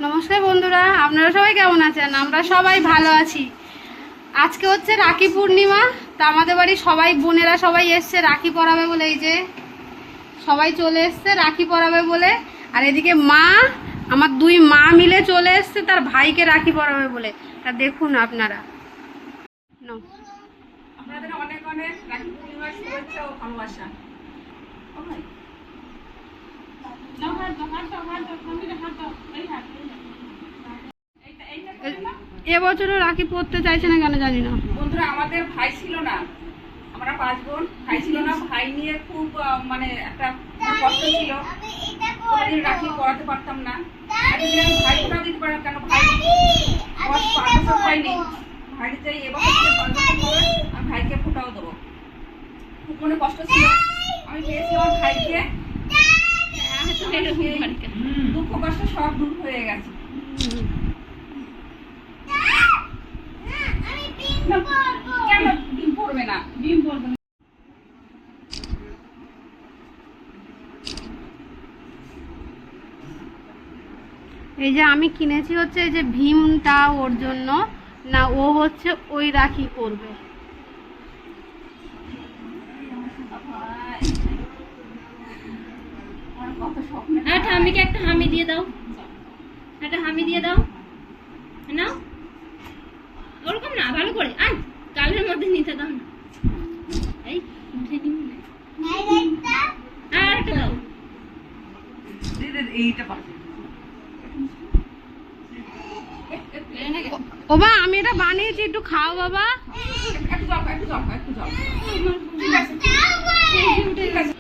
নমস্কার বন্ধুরা, আপনারা সবাই কেমন আছেন? আমরা সবাই ভালো আছি। আজকে হচ্ছে রাখি পূর্ণিমা। তা আমাদের বাড়ি সবাই বোনেরা সবাই এসছে রাখি পরাবে বলে। এই যে সবাই চলে এসছে রাখি পরাবে বলে। আর এদিকে মা, আমার দুই মা মিলে চলে এসছে তার ভাইকে রাখি পরাবে বলে। তা দেখুন আপনারা। আপনাদের অনেক অনেক রাখি পূর্ণিমার শুভেচ্ছা ও ভালোবাসা। এবছরও রাখি পরতে চাইছে না কেন জানি না। বন্ধুরা, আমাদের ভাই ছিল না, আমরা 5 বোন, ভাই ছিল না। ভাই নিয়ে খুব মানে একটা কষ্ট ছিল। কোনোদিন রাখি পরাতে পারতাম না। একদিন আমি ভাই ফোটাও দিতে পারলাম কেন, ভাই 5 বছর হয়নি। ভাইটি চাই এবছর 5 বছর পরে আমি ভাইকে ফোটাও দেবো। খুব মনে কষ্ট ছিল। আমি পেয়েছি আমার ভাইকে, দুঃখ কষ্ট সব দূর হয়ে গেছে। কেন ডিম পড়বে না? ডিম পড়বে না। এই যে আমি কিনেছি হচ্ছে এই যে ভীমটা ওর জন্য না, ও হচ্ছে ওই রাখি করবে। ঠাম্মিকে একটা হামি দিয়ে দাও, একটা হামি দিয়ে দাও না, ওরকম না, ভালো করে আয় গালের মধ্যে নিতে দাও না। এই উঠে নিও না, আর একটা দাও। এইটা ও মা, আমি এটা বানিয়েছি, একটু খাও বাবা। একটু জল। ঠিক আছে, ঠিক আছে।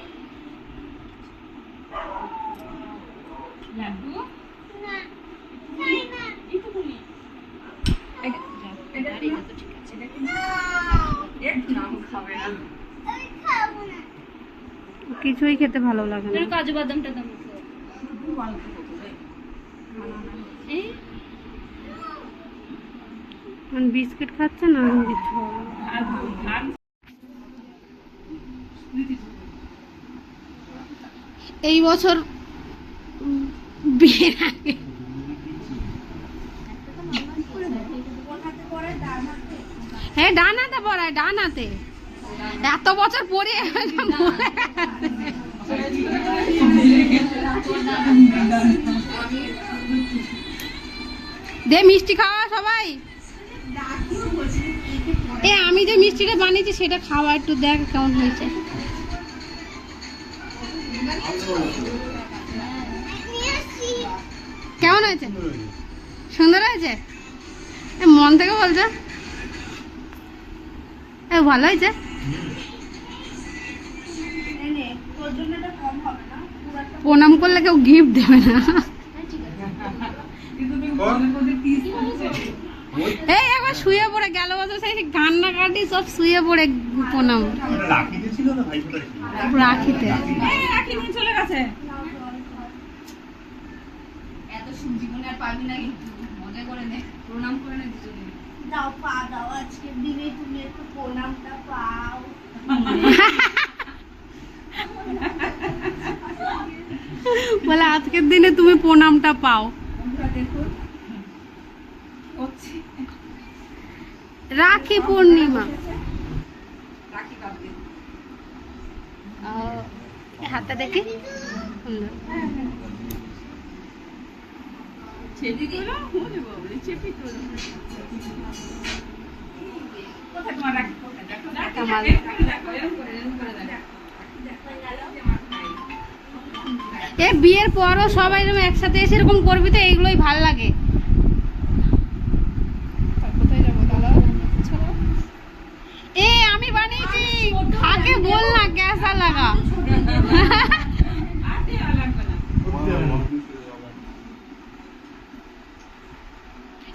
লাড্ডু কিছুই খেতে ভালো লাগে না। কাজু বাদামটা দাও। বিস্কিট খাচ্ছে না, কিছু এই বছর বিয়ের আগে হ্যাঁ ডানাতে পড়ায়, ডানাতে এত বছর পরে দে মিষ্টি খাওয়া সবাই। এ আমি যে মিষ্টিটা বানিয়েছি সেটা খাওয়া, একটু দেখ কেমন হয়েছে। কেমন হয়েছে? সুন্দর হয়েছে? মন থেকে বলছে ভালো হয়েছে। প্রণাম করলে কেউ গিফট দেবে না। এই একবার শুয়ে পড়ে গেল বছর সেই কান্নাকাটি সব শুয়ে পড়ে প্রণাম। রাখিতে রাখি নিয়ে চলে গেছে। এত জীবনে আর পাবি না, কিন্তু মজা করে নে, প্রণাম করে নে দুজনে। দাও পা দাও, আজকের দিনে তুমি একটু প্রণামটা পাও। বলে আজকের দিনে তুমি প্রণামটা পাও। দেখুন রাখি পূর্ণিমা, রাখি কাটতে হাতটা দেখি সুন্দর। ছেড়ে দিল, ওরে বাবা রে, চেপে তো কোথায় তোমার রাখি? কোথায় দেখো, দেখো এরকম করে দেখো। এ বিয়ের পরও সবাই এরকম একসাথে এসে এরকম করবি তো, এইগুলোই ভাল লাগে। এ আমি বানিয়েছি, আগে বল না গ্যাস লাগা।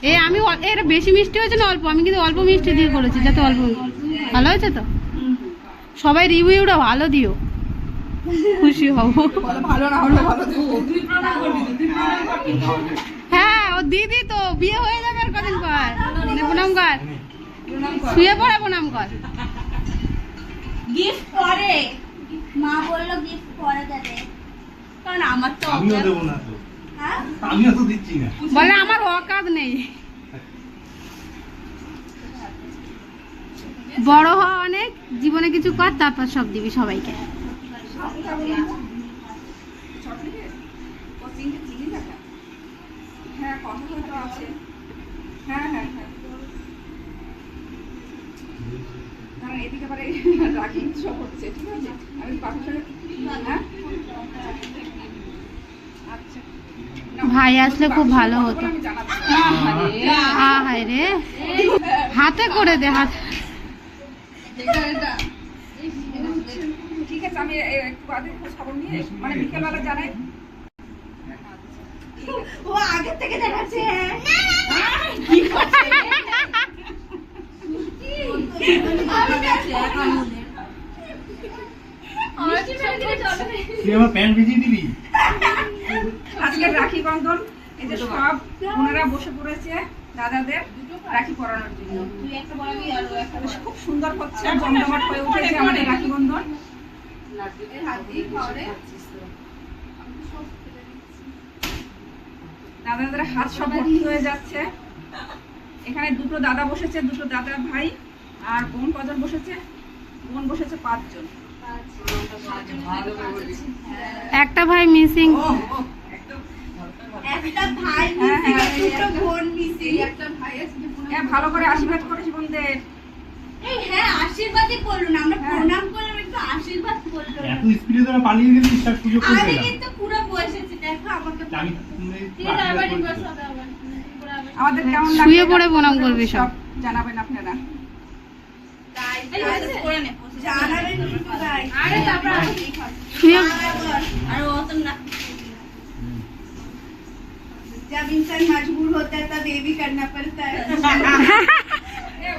এ আমি এটা বেশি মিষ্টি হয়েছে না অল্প? আমি কিন্তু অল্প মিষ্টি দিয়ে করেছি, যাতে অল্প। ভালো হয়েছে তো? সবাই রিভিউটা ভালো দিও, খুশি হব। ভালো না হলো ভালো দেবো। হ্যাঁ ও দিদি তো বিয়ে হয়ে যাবে আর কদিন পর। প্রণাম কর, শুয়ে পড়ে প্রণাম কর। গিফট পরে মা বললো গিফট পরে দেবে, কারণ আমার তো আমিও দেবো না তো। হ্যাঁ আমিও তো দিচ্ছি না। বলে আমার অকাত নেই। বড় হওয়া অনেক, জীবনে কিছু কর, তারপর সব দিবি সবাইকে। চকলেট ও চিনি দেখা। হ্যাঁ কথা হয়তো আছে। হ্যাঁ হ্যাঁ হ্যাঁ কারণ এদিকে আবার এই রাখি সব হচ্ছে, ঠিক আছে? আমি পাশের সাথে হ্যাঁ আচ্ছা ভাই আসলে খুব ভালো হতো। আমি জানাচ্ছি। হায় রে, হাতে করে দে, হাত। ঠিক আছে আমি একটু বাদে খোঁজ খবর নিয়ে মানে বিকেলবেলা জানাই। ও আগে থেকে দেখাচ্ছে। তুই আমার প্যান্ট ভিজিয়ে দিবি। আজকে রাখি বন্ধন, এই যে সব বোনেরা বসে পড়েছে দাদাদের রাখি পরানোর জন্য। খুব সুন্দর হচ্ছে, জমজমাট হয়ে উঠেছে আমাদের রাখি বন্ধন। দাদাদের হাত সব ভর্তি হয়ে যাচ্ছে। এখানে দুটো দাদা বসেছে, দুটো দাদা ভাই, আর বোন কজন বসেছে? বোন বসেছে 5 জন। একটা ভাই মিসিং। একটা ভাই হ্যাঁ, মিসিং, হ্যাঁ, দুটো বোন মিসিং। ভালো করে আশীর্বাদ করিস বোনদের। এই হ্যাঁ আশীর্বাদই করলো না, আমরা হ্যাঁ। প্রণাম করলাম, একটু আশীর্বাদ করলো না। এত স্পিডে তোরা পালিয়ে গেলি, তার পুজো করে আমি দিলাম। কিন্তু পুরো বসেছি, দেখো আমাকে। আমি আমাদের কেমন শুয়ে পড়ে প্রণাম করবি সব। জানাবেন আপনারা। জানাবেন কিন্তু ভাই। শুয়ে আর অত না। जब इंसान मजबूर होता है तब ये भी करना पड़ता है।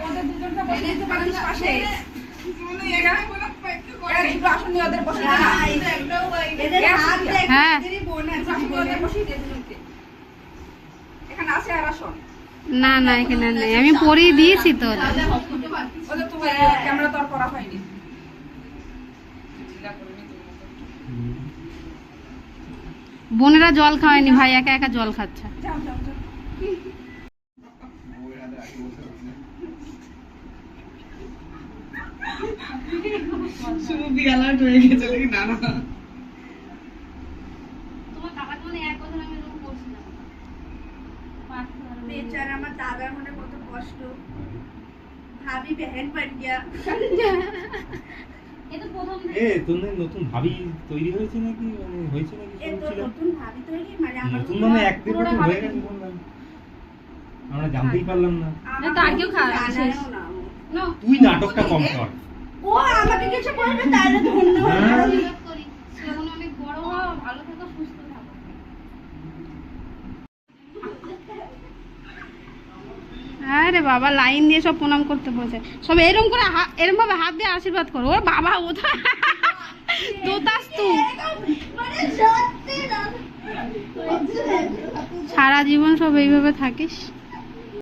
ওদের দুজনকে বসে দিতে পারিস পাশে। এরা দুটো আসন নিয়ে ওদের বসে দে না। इधर हाथ देख, হ্যাঁ। इधर ही बोन है, আসন নিয়ে ওদের বসিয়ে দে দুজনকে। এখানে আছে আর আসন। না না, এখানে নেই, আমি পরেই দিয়েছি তো ওদের। ওদের তো ক্যামেরা তো আর করা হয়নি। বোনেরা জল খাওয়ায়নি, ভাই একা একা জল খাচ্ছে। যাও যাও যাও। बेचारा আমার দাদার মনে কত কষ্ট, ভাবি बहन बन गया। এ তোদের নতুন ভাবি তৈরি হয়েছে নাকি, মানে হয়েছে নাকি এ তো শুনছিলাম। নতুন ভাবি তৈরি, মানে আমার নতুন মানে এক দেড় বছর হয়ে গেছে বললাম। আমরা জানতেই পারলাম না। আমার তো আগেও খাওয়া জানায়ও না। তুই নাটকটা কম কর। ও আমাকে কিছু বলবে তাহলে তো অন্য হ্যাঁ। অনেক বড় হও, ভালো থাকো, সুস্থ থাকো। আরে বাবা, লাইন দিয়ে সব প্রণাম করতে বসে, সব এরকম করে এরকম ভাবে হাত দিয়ে আশীর্বাদ করো। ও বাবা, ও তো দোতাস তুই। মানে সত্যি না, সারা জীবন সব এইভাবে থাকিস।